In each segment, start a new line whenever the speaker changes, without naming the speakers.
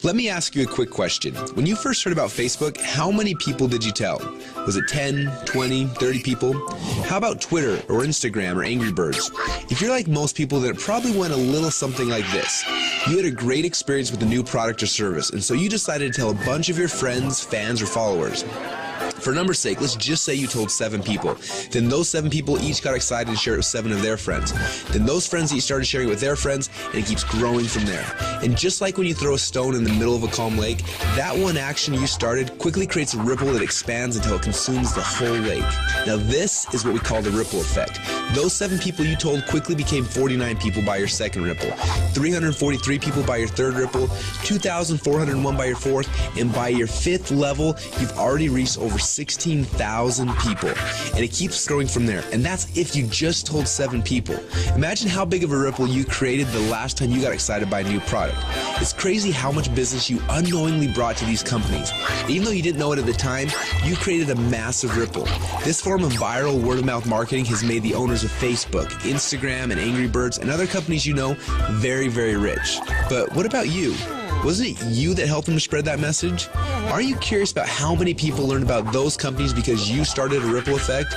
Let me ask you a quick question. When you first heard about Facebook, how many people did you tell? Was it 10, 20, 30 people? How about Twitter or Instagram or Angry Birds? If you're like most people, then it probably went a little something like this. You had a great experience with a new product or service, and so you decided to tell a bunch of your friends, fans, or followers. For numbers' sake, let's just say you told 7 people. Then those 7 people each got excited to share it with 7 of their friends. Then those friends each started sharing it with their friends, and it keeps growing from there. And just like when you throw a stone in the middle of a calm lake, that one action you started quickly creates a ripple that expands until it consumes the whole lake. Now this is what we call the ripple effect. Those 7 people you told quickly became 49 people by your second ripple, 343 people by your third ripple, 2,401 by your fourth, and by your 5th level, you've already reached over 16,000 people, and it keeps growing from there. And that's if you just told 7 people. Imagine how big of a ripple you created the last time you got excited by a new product. It's crazy how much business you unknowingly brought to these companies. Even though you didn't know it at the time, you created a massive ripple. This form of viral word-of-mouth marketing has made the owners of Facebook, Instagram, and Angry Birds, and other companies you know very, very rich. But what about you? Wasn't it you that helped them spread that message? Are you curious about how many people learned about those companies because you started a ripple effect?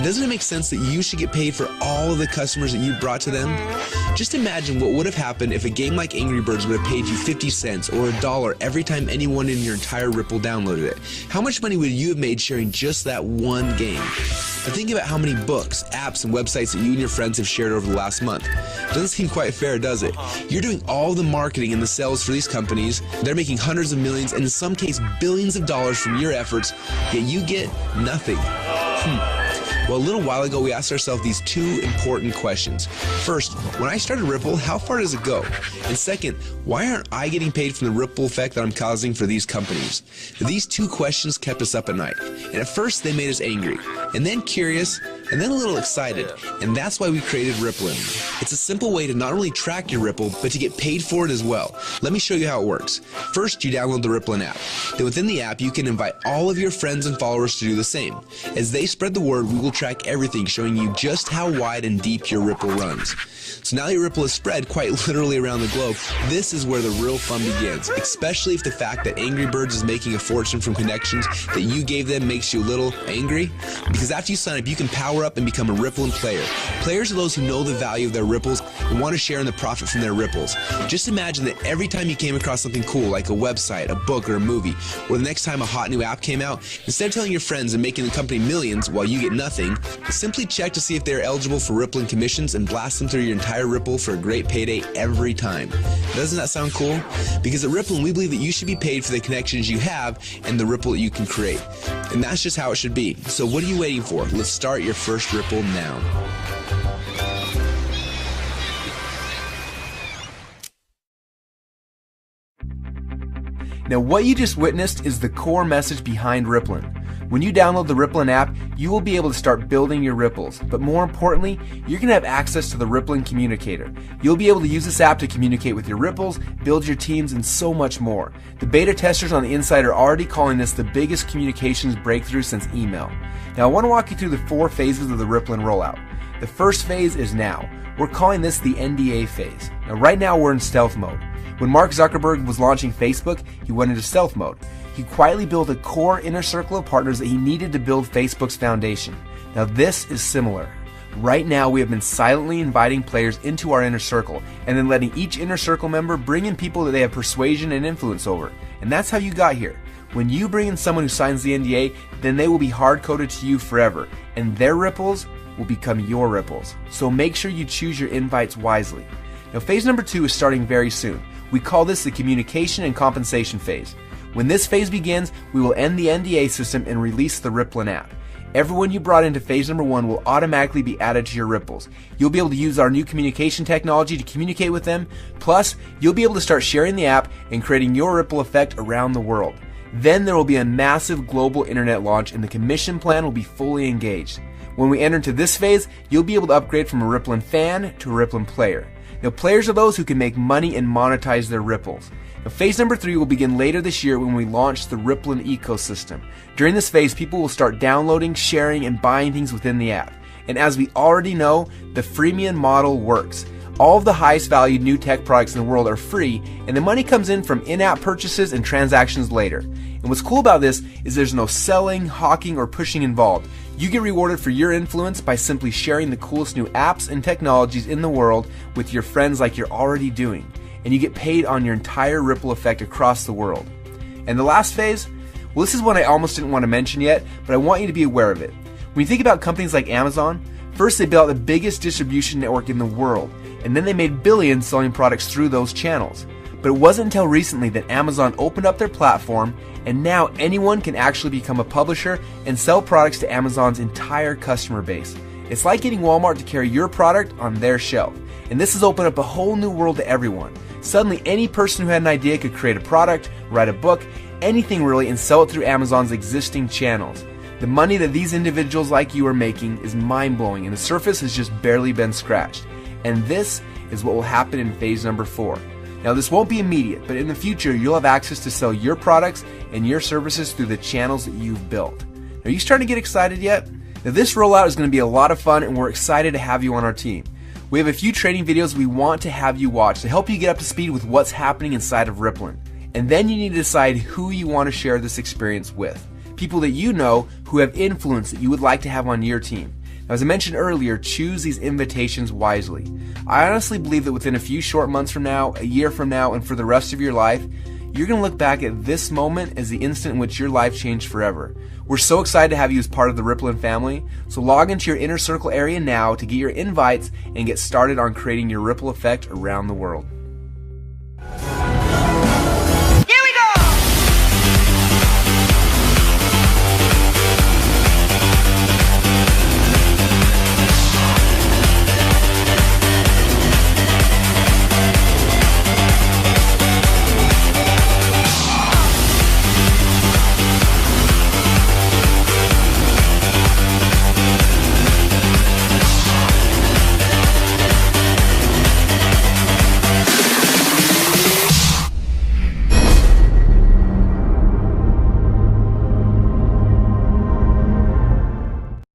Doesn't it make sense that you should get paid for all of the customers that you brought to them? Just imagine what would have happened if a game like Angry Birds would have paid you 50 cents or $1 every time anyone in your entire Ripple downloaded it. How much money would you have made sharing just that one game? Now think about how many books, apps, and websites that you and your friends have shared over the last month. Doesn't seem quite fair, does it? You're doing all the marketing and the sales for these companies. They're making hundreds of millions and in some cases billions of dollars from your efforts, yet you get nothing. Well, a little while ago, we asked ourselves these 2 important questions. First, when I started Ripple, how far does it go? And second, why aren't I getting paid from the ripple effect that I'm causing for these companies? These 2 questions kept us up at night. And at first, they made us angry, and then curious, and then a little excited. And that's why we created Rippln. It's a simple way to not only track your Ripple, but to get paid for it as well. Let me show you how it works. First, you download the Rippln app. Then within the app, you can invite all of your friends and followers to do the same. As they spread the word, we will track everything, showing you just how wide and deep your Ripple runs. So now your Ripple is spread quite literally around the globe. This is where the real fun begins, especially if the fact that Angry Birds is making a fortune from connections that you gave them makes you a little angry. Because after you sign up, you can power up and become a Rippln player. Players are those who know the value of their ripples and want to share in the profit from their ripples. Just imagine that every time you came across something cool like a website, a book, or a movie, or the next time a hot new app came out, instead of telling your friends and making the company millions while you get nothing, simply check to see if they're eligible for Rippln commissions and blast them through your entire Ripple for a great payday every time. Doesn't that sound cool? Because at Rippln, we believe that you should be paid for the connections you have and the ripple that you can create. And that's just how it should be. So what are you waiting for? Let's start your first Ripple now.
Now what you just witnessed is the core message behind Rippln. When you download the Rippln app, you will be able to start building your ripples, but more importantly, you're going to have access to the Rippln communicator. You'll be able to use this app to communicate with your ripples, build your teams, and so much more. The beta testers on the inside are already calling this the biggest communications breakthrough since email. Now I want to walk you through the 4 phases of the Rippln rollout. The first phase is now. We're calling this the NDA phase. Now right now we're in stealth mode. When Mark Zuckerberg was launching Facebook, he went into stealth mode. He quietly built a core inner circle of partners that he needed to build Facebook's foundation. Now this is similar. Right now we have been silently inviting players into our inner circle and then letting each inner circle member bring in people that they have persuasion and influence over. And that's how you got here. When you bring in someone who signs the NDA, then they will be hard-coded to you forever, and their ripples will become your ripples. So make sure you choose your invites wisely. Now phase number 2 is starting very soon. We call this the communication and compensation phase. When this phase begins, we will end the NDA system and release the Rippln app. Everyone you brought into phase number 1 will automatically be added to your ripples. You'll be able to use our new communication technology to communicate with them. Plus, you'll be able to start sharing the app and creating your ripple effect around the world. Then there will be a massive global internet launch and the commission plan will be fully engaged. When we enter into this phase, you'll be able to upgrade from a Rippln fan to a Rippln player. Now, players are those who can make money and monetize their ripples. Now, phase number 3 will begin later this year when we launch the Rippln ecosystem. During this phase, people will start downloading, sharing, and buying things within the app. And as we already know, the freemium model works. All of the highest valued new tech products in the world are free, and the money comes in from in-app purchases and transactions later. And what's cool about this is there's no selling, hawking, or pushing involved. You get rewarded for your influence by simply sharing the coolest new apps and technologies in the world with your friends like you're already doing. And you get paid on your entire ripple effect across the world. And the last phase, well, this is one I almost didn't want to mention yet, but I want you to be aware of it. When you think about companies like Amazon, first they built the biggest distribution network in the world, and then they made billions selling products through those channels. But it wasn't until recently that Amazon opened up their platform, and now anyone can actually become a publisher and sell products to Amazon's entire customer base. It's like getting Walmart to carry your product on their shelf. And this has opened up a whole new world to everyone. Suddenly, any person who had an idea could create a product, write a book, anything really, and sell it through Amazon's existing channels. The money that these individuals like you are making is mind-blowing, and the surface has just barely been scratched. And this is what will happen in phase number 4. Now, this won't be immediate, but in the future, you'll have access to sell your products and your services through the channels that you've built. Are you starting to get excited yet? Now, this rollout is going to be a lot of fun, and we're excited to have you on our team. We have a few training videos we want to have you watch to help you get up to speed with what's happening inside of Rippln. And then you need to decide who you want to share this experience with. People that you know who have influence that you would like to have on your team. Now, as I mentioned earlier, choose these invitations wisely. I honestly believe that within a few short months from now, a year from now, and for the rest of your life, you're going to look back at this moment as the instant in which your life changed forever. We're so excited to have you as part of the Rippln family, so log into your inner circle area now to get your invites and get started on creating your ripple effect around the world.